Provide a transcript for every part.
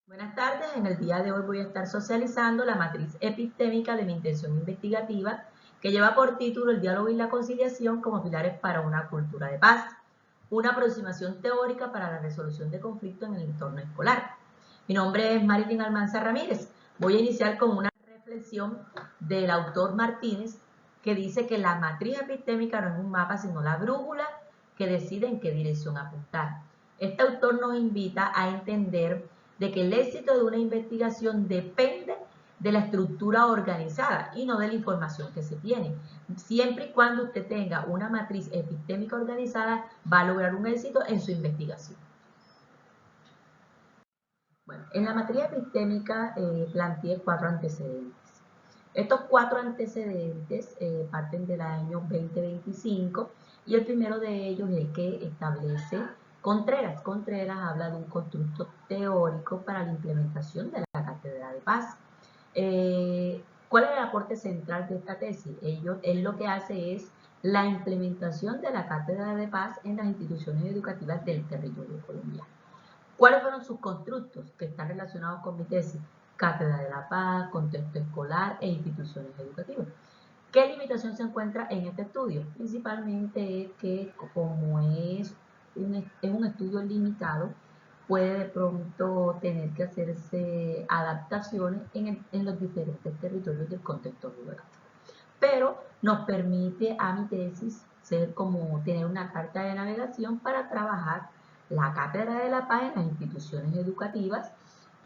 Buenas tardes, en el día de hoy voy a estar socializando la matriz epistémica de mi intención investigativa que lleva por título El diálogo y la conciliación como pilares para una cultura de paz, una aproximación teórica para la resolución de conflictos en el entorno escolar. Mi nombre es Marilyn Almanza Ramírez. Voy a iniciar con una reflexión del autor Martínez que dice que la matriz epistémica no es un mapa sino la brújula que decide en qué dirección apuntar. Este autor nos invita a entender de que el éxito de una investigación depende de la estructura organizada y no de la información que se tiene. Siempre y cuando usted tenga una matriz epistémica organizada, va a lograr un éxito en su investigación. Bueno, en la matriz epistémica planteé 4 antecedentes. Estos 4 antecedentes parten del año 2025 y el primero de ellos es el que establece Contreras. Contreras habla de un constructo teórico para la implementación de la Cátedra de Paz. ¿Cuál es el aporte central de esta tesis? Él lo que hace es la implementación de la Cátedra de Paz en las instituciones educativas del territorio colombiano. ¿Cuáles fueron sus constructos que están relacionados con mi tesis? Cátedra de la Paz, contexto escolar e instituciones educativas. ¿Qué limitación se encuentra en este estudio? Principalmente es que como es un estudio limitado, puede de pronto tener que hacerse adaptaciones en los diferentes territorios del contexto geográfico. Pero nos permite a mi tesis ser como tener una carta de navegación para trabajar la Cátedra de la Paz en las instituciones educativas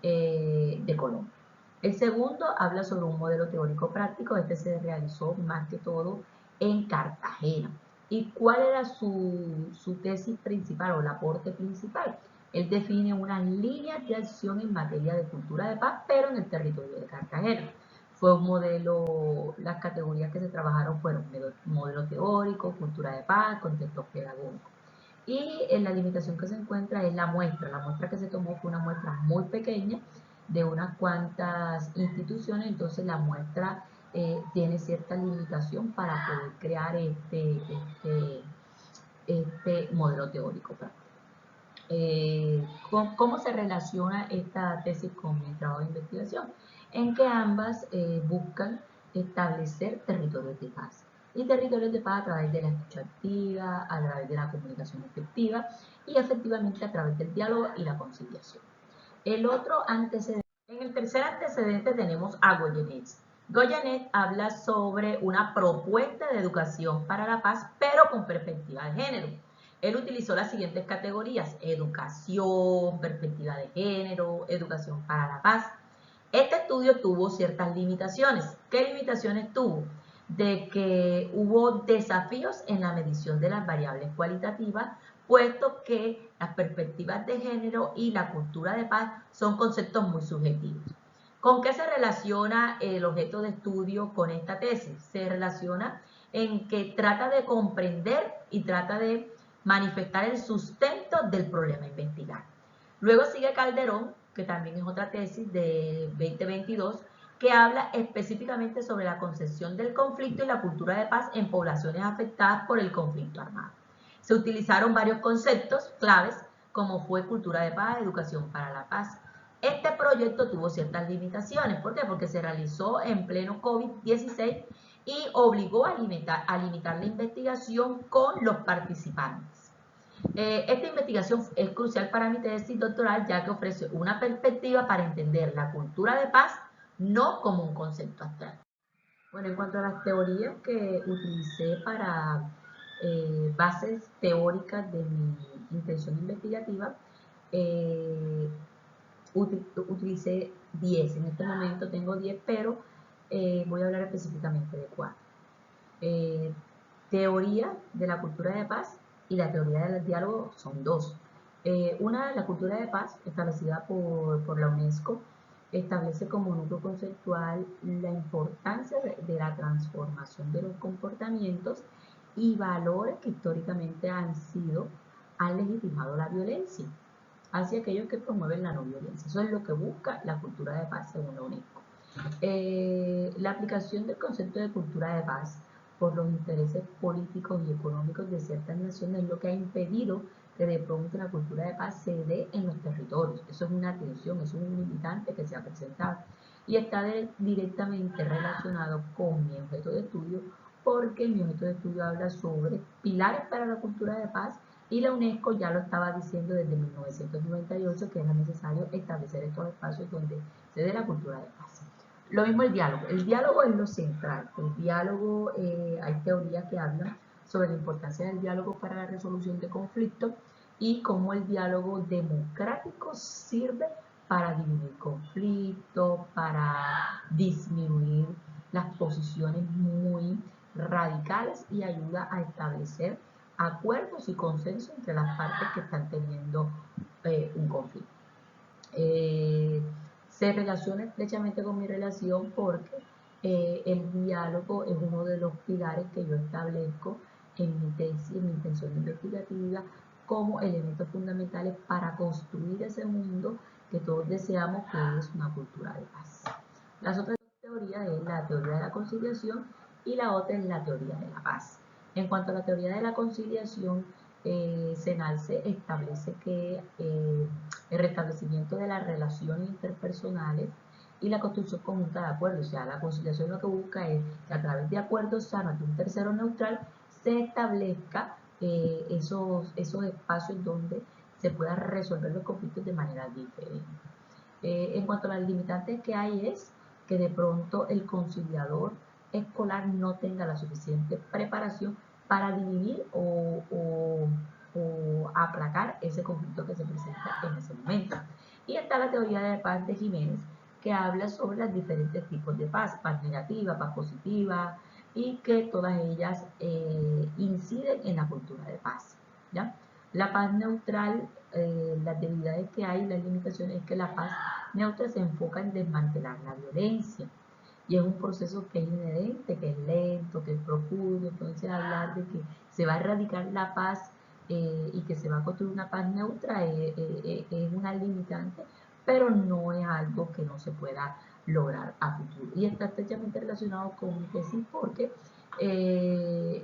de Colombia. El segundo habla sobre un modelo teórico práctico. Este se realizó más que todo en Cartagena. ¿Y cuál era su tesis principal o el aporte principal? Él define unas líneas de acción en materia de cultura de paz, pero en el territorio de Cartagena. Fue un modelo, las categorías que se trabajaron fueron modelo teórico, cultura de paz, contexto pedagógico. Y en la limitación que se encuentra es la muestra que se tomó fue una muestra muy pequeña de unas cuantas instituciones, entonces la muestra tiene cierta limitación para poder crear este modelo teórico. ¿Cómo se relaciona esta tesis con mi trabajo de investigación? En que ambas buscan establecer territorios de paz. Y territorios de paz a través de la escucha activa, a través de la comunicación efectiva y efectivamente a través del diálogo y la conciliación. El otro antecedente, en el tercer antecedente tenemos a Goyenet. Goyenet habla sobre una propuesta de educación para la paz, pero con perspectiva de género. Él utilizó las siguientes categorías: educación, perspectiva de género, educación para la paz. Este estudio tuvo ciertas limitaciones. ¿Qué limitaciones tuvo? De que hubo desafíos en la medición de las variables cualitativas, puesto que las perspectivas de género y la cultura de paz son conceptos muy subjetivos. ¿Con qué se relaciona el objeto de estudio con esta tesis? Se relaciona en que trata de comprender y trata de manifestar el sustento del problema a investigar. Luego sigue Calderón, que también es otra tesis de 2022, que habla específicamente sobre la concepción del conflicto y la cultura de paz en poblaciones afectadas por el conflicto armado. Se utilizaron varios conceptos claves, como fue cultura de paz, educación para la paz. Este proyecto tuvo ciertas limitaciones. ¿Por qué? Porque se realizó en pleno COVID-16 y obligó a limitar la investigación con los participantes. Esta investigación es crucial para mi tesis doctoral, ya que ofrece una perspectiva para entender la cultura de paz no como un concepto abstracto. Bueno, en cuanto a las teorías que utilicé para bases teóricas de mi intención investigativa, eh, utilicé 10. En este momento tengo 10, pero voy a hablar específicamente de 4. Teoría de la cultura de paz y la teoría del diálogo son 2. Una, la cultura de paz, establecida por la UNESCO, establece como núcleo conceptual la importancia de la transformación de los comportamientos y valores que históricamente han legitimado la violencia hacia aquellos que promueven la no violencia. Eso es lo que busca la cultura de paz según la UNESCO. La aplicación del concepto de cultura de paz por los intereses políticos y económicos de ciertas naciones es lo que ha impedido que de pronto la cultura de paz se dé en los territorios. Eso es una tensión, eso es un limitante que se ha presentado y está directamente relacionado con mi objeto de estudio, porque mi objeto de estudio habla sobre pilares para la cultura de paz y la UNESCO ya lo estaba diciendo desde 1998 que era necesario establecer estos espacios donde se dé la cultura de paz. Lo mismo el diálogo es lo central. El diálogo, hay teorías que hablan sobre la importancia del diálogo para la resolución de conflictos y cómo el diálogo democrático sirve para dividir conflictos, para disminuir las posiciones muy radicales y ayuda a establecer acuerdos y consensos entre las partes que están teniendo un conflicto. Se relaciona estrechamente con mi relación porque el diálogo es uno de los pilares que yo establezco en mi tesis, en mi intención investigativa, como elementos fundamentales para construir ese mundo que todos deseamos, que es una cultura de paz. Las otras teorías es la teoría de la conciliación y la otra es la teoría de la paz. En cuanto a la teoría de la conciliación, Senalce establece que el restablecimiento de las relaciones interpersonales y la construcción conjunta de acuerdos, o sea, la conciliación lo que busca es que a través de acuerdos sanos de un tercero neutral se establezca esos espacios donde se pueda resolver los conflictos de manera diferente. En cuanto a las limitantes que hay es que de pronto el conciliador escolar no tenga la suficiente preparación para dividir o aplacar ese conflicto que se presenta en ese momento. Y está la teoría de paz de Jiménez, que habla sobre los diferentes tipos de paz negativa, paz positiva, y que todas ellas inciden en la cultura de paz, ¿ya? La paz neutral, las debilidades que hay, las limitaciones, es que la paz neutra se enfoca en desmantelar la violencia y es un proceso que es inherente, que es lento, que es profundo. Entonces hablar de que se va a erradicar la paz y que se va a construir una paz neutra es una limitante, pero no es algo que no se pueda lograr a futuro. Y está estrechamente relacionado con mi tesis porque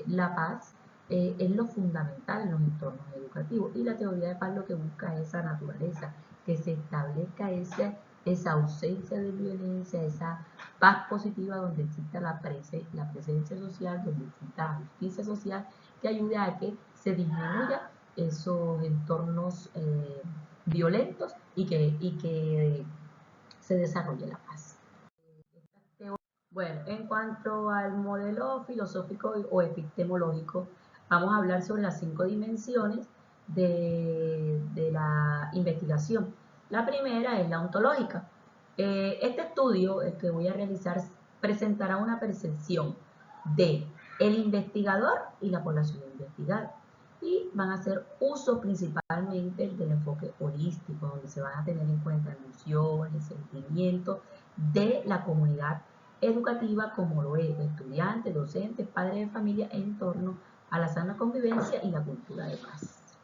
la paz es lo fundamental en los entornos educativos y la teoría de paz lo que busca es esa naturaleza, que se establezca esa ausencia de violencia, esa paz positiva donde exista la presencia social, donde exista la justicia social, que ayude a que se disminuya esos entornos violentos y que se desarrolle la paz. Bueno, en cuanto al modelo filosófico o epistemológico, vamos a hablar sobre las 5 dimensiones de la investigación. La primera es la ontológica. Este estudio, el que voy a realizar, presentará una percepción de el investigador y la población investigada. Y van a hacer uso principalmente del enfoque holístico, donde se van a tener en cuenta emociones, sentimientos de la comunidad educativa, como lo es estudiantes, docentes, padres de familia, en torno a la sana convivencia y la cultura de paz.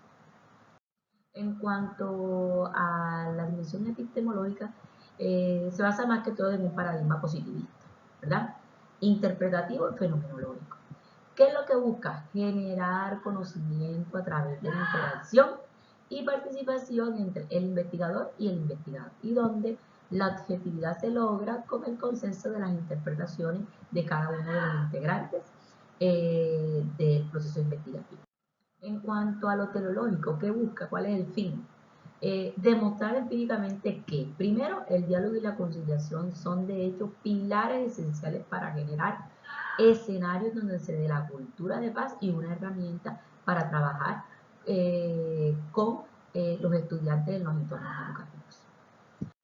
En cuanto a la dimensión epistemológica, se basa más que todo en un paradigma positivista, ¿verdad? Interpretativo y fenomenológico. ¿Qué es lo que busca? Generar conocimiento a través de la interacción y participación entre el investigador y el investigado, y donde la objetividad se logra con el consenso de las interpretaciones de cada uno de los integrantes del proceso investigativo. En cuanto a lo teleológico, ¿qué busca? ¿Cuál es el fin? Demostrar empíricamente que, primero, el diálogo y la conciliación son de hecho pilares esenciales para generar escenarios donde se dé la cultura de paz y una herramienta para trabajar con los estudiantes en los entornos educativos.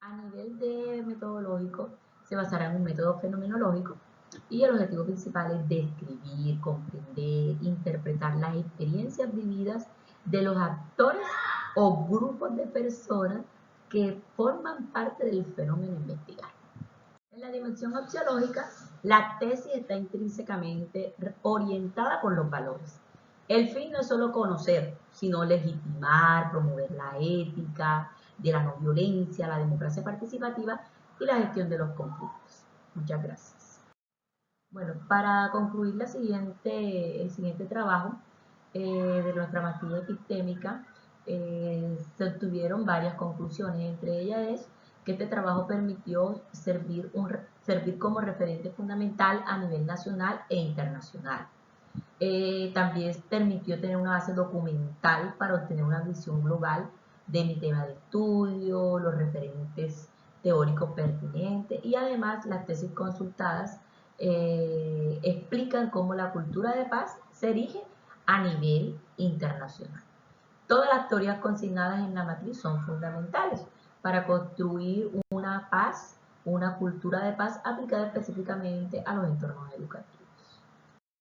A nivel de metodológico, se basará en un método fenomenológico y el objetivo principal es describir, comprender, interpretar las experiencias vividas de los actores o grupos de personas que forman parte del fenómeno investigar. En la dimensión axiológica, la tesis está intrínsecamente orientada por los valores. El fin no es solo conocer, sino legitimar, promover la ética de la no violencia, la democracia participativa y la gestión de los conflictos. Muchas gracias. Bueno, para concluir el siguiente trabajo de nuestra maestría epistémica, se obtuvieron varias conclusiones. Entre ellas es que este trabajo permitió servir como referente fundamental a nivel nacional e internacional. También permitió tener una base documental para obtener una visión global de mi tema de estudio, los referentes teóricos pertinentes, y además las tesis consultadas explican cómo la cultura de paz se erige a nivel internacional. Todas las teorías consignadas en la matriz son fundamentales para construir una paz, una cultura de paz aplicada específicamente a los entornos educativos.